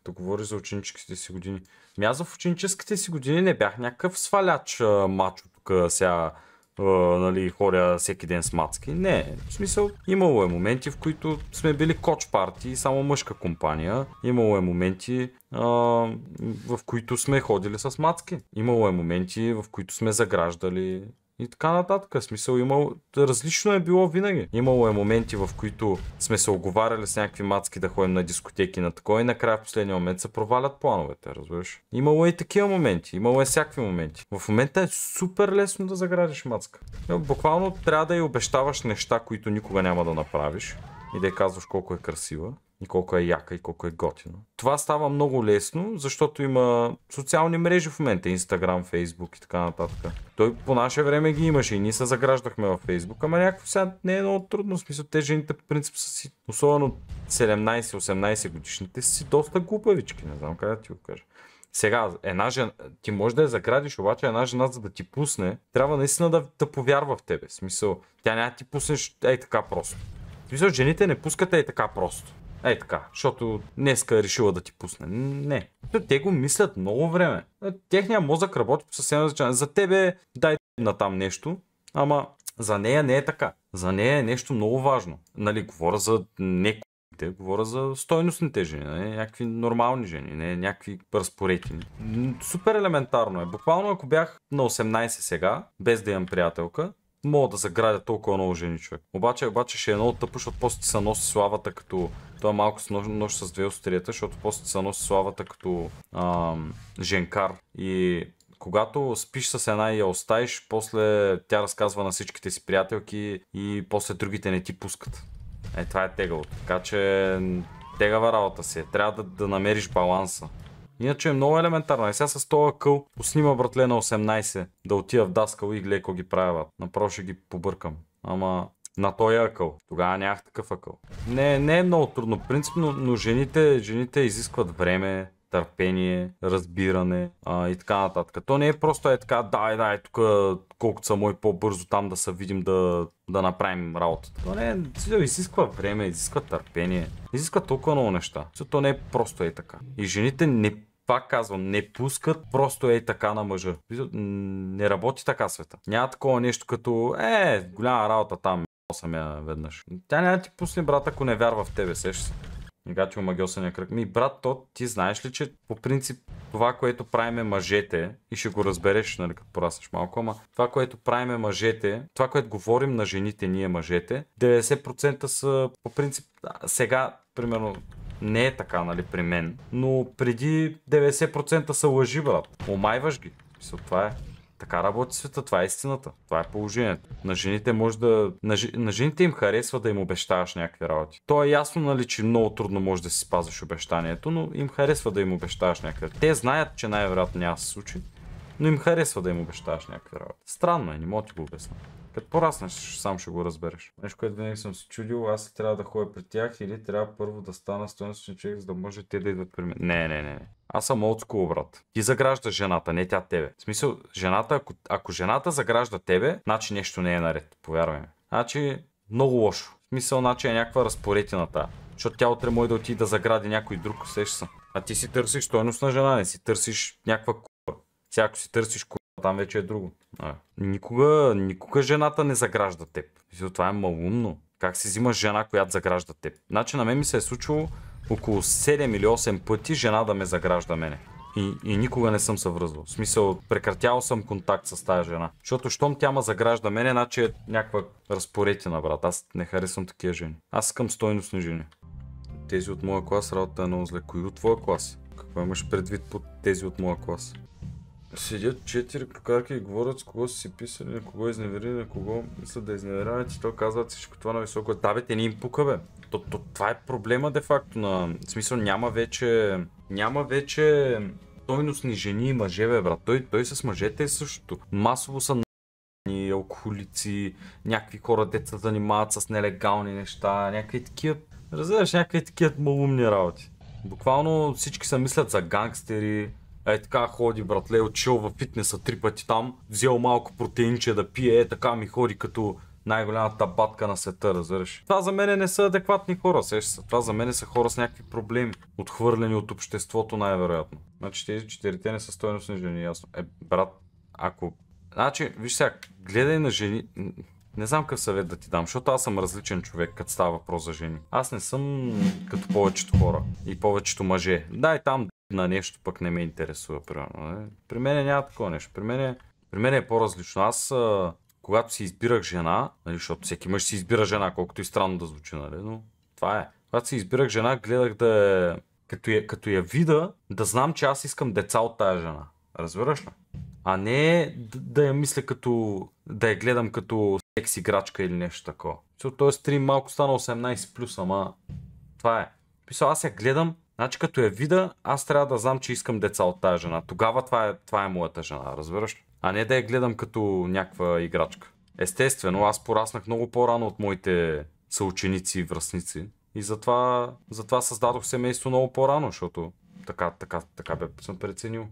като говориш за ученическите си години. Аз в ученическите си години не бях някакъв сваляч мачо тук сега, нали, ходя всеки ден с мацки. Не, в смисъл, имало е моменти, в които сме били коч партии, само мъжка компания. Имало е моменти, в които сме ходили с мацки. Имало е моменти, в които сме заграждали и така нататък. В смисъл, различно е било винаги. Имало е моменти, в които сме се оговаряли с някакви мацки да ходим на дискотеки на такова и накрая в последния момент се провалят плановете, разбираш. Имало е и такива моменти, имало е всякакви моменти. В момента е супер лесно да заградиш мацка. Буквално трябва да й обещаваш неща, които никога няма да направиш и да й казваш колко е красива и колко е яка и колко е готина. Това става много лесно, защото има социални мрежи в момента, Instagram, Facebook и така нататък. Той по наше време ги имаше и ние се заграждахме във Facebook, ама някакво сега не е много трудно. В смисъл, те жените по принцип са си, особено 17-18 годишните, са си доста глупавички, не знам как да ти го кажа. Сега, една жена, ти може да я заградиш, обаче една жена, за да ти пусне, трябва наистина да повярва в тебе. В смисъл, тя няма да ти пуснеш ей така просто. В смисъл, жените не пускат ей така просто. Ей така, защото днеска е решила да ти пусне. Не. Те го мислят много време. Техният мозък работи по съвсем различен. За тебе дай на там нещо, ама за нея не е така. За нея е нещо много важно. Нали, говоря за не говоря за стойностните жени, не някакви нормални жени, не някакви разпоредни. Супер елементарно е. Буквално ако бях на 18 сега, без да имам приятелка, мога да заградя толкова много жени, човек. Обаче ще е много тъпо, защото после ти се носи славата като... Това малко се нощ с две острията, защото после ти се носи славата като женкар. И когато спиш с една и я оставиш, после тя разказва на всичките си приятелки и после другите не ти пускат. Това е тегаво. Така че тегава работа си. Трябва да намериш баланса. Иначе е много елементарно. И сега с този акъл снима братле на 18 да отида в даскал и гледай какво ги правят. Направо ще ги побъркам. Ама на този акъл. Тогава нямах такъв акъл. Не е много трудно принципно, но жените изискват време, търпение, разбиране и така нататък. То не е просто така, дай, тук колкото са мои по-бързо там да се видим да направим работата. То не е, изисква време, изисква търпение, изисква толкова много неща. То не е просто така. И жените пак казвам, не пускат просто така на мъжа. Не работи така света. Няма такова нещо като, голяма работа там, съм я веднъж. Тя няма да ти пусне, брат, ако не вярва в тебе, сеш се. Негативо магиосания кръг. Брат, ти знаеш ли, че по принцип това, което правиме мъжете, и ще го разбереш, нали, като порасаш малко, ама това, което правиме мъжете, това, което говорим на жените, ние мъжете, 90% са по принцип, сега, примерно, не е така, нали, при мен, но преди 90% са лъжи, брат. Омайваш ги. Това е. Така работи света, това е истината, това е положението. На жените на жените им харесва да им обещаваш някакви работи. То е ясно, нали, че много трудно може да си спазваш обещанието, но им харесва да им обещаваш някакви. Те знаят, че най-вероятно няма да се случи, но им харесва да им обещаваш някакви работи. Странно е, не мога да ти го обясня. Като пораснеш, сам ще го разбереш. Нещо, което винаги съм се чудил, аз трябва да ходя при тях или трябва първо да стана стойностен човек, за да може те да идват при мен. Не. Аз съм олдскул, брат. Ти заграждаш жената, не тя тебе. В смисъл, жената, ако жената загражда тебе, значи нещо не е наред. Повярвай ми. Значи много лошо. В смисъл, значи е някаква разпоредина тая. Защото тя утре може да отиде да загради някой друг, сеш се. А ти си търсиш стойностна жена, не си търсиш някаква кула. Сега ако си търсиш кула, там вече е друго. Никога жената не загражда теб. Това е малумно. Как си взимаш жена, която загражда теб? Значи на мен ми се е случило около 7 или 8 пъти жена да ме загражда мене. И никога не съм се връзвал. В смисъл, прекратявал съм контакт с тази жена. Защото щом тя ме загражда мене, значи е някаква разпоредина, брат. Аз не харесвам такива жени. Аз искам стойностни жени. Тези от моя клас работа е много зле. Кои от твоя клас? Какво имаш предвид под тези от моя клас? Седят 4 клюкарки и говорят с кого са си писали, на кого изневерили, на кого мислят да изневеряват и то казват всичко това на високо. Да бе, те не им пука, бе. Това е проблема де-факто. В смисъл няма вече стойностни жени и мъже, бе, брат. Той с мъжете е същото. Масово са алкохолици, някакви хора, деца се занимават с нелегални неща, някакви такива, разбираш, някакви такива малумни работи. Буквално всички се мислят за гангстери. Така ходи, братле, отшил във фитнеса 3 пъти там, взел малко протеинче да пие, така ми ходи като най-голямата батка на света, разбираш. Това за мен не са адекватни хора, сеща се. Това за мен са хора с някакви проблеми, отхвърлени от обществото най-вероятно. Значи тези четирите не са стойностни жени, ясно. Брат, ако... Значи, виж сега, гледай на жени... Не знам какъв съвет да ти дам, защото аз съм различен човек, като става въпрос за жени. Аз не съм като повечето хора и повечето мъже. Дай там на нещо пък не ме интересува, примерно. При мен няма такова нещо. При мен е по-различно. Аз, когато си избирах жена, нали, защото всеки мъж си избира жена, колкото и странно да звучи, нали, но това е. Когато си избирах жена, гледах да е, като я вида, да знам, че аз искам деца от тая жена. Разбираш ли? А не да я мисля като, да я гледам като секс играчка или нещо такова. Той стрим малко стана 18+, ама това е. Писал, аз я гледам, значи като я вида, аз трябва да знам, че искам деца от тая жена. Тогава това е моята жена, разбираш ли? А не да я гледам като някаква играчка. Естествено, аз пораснах много по-рано от моите съученици и връстници. И затова създадох семейство много по-рано, защото така съм преценил.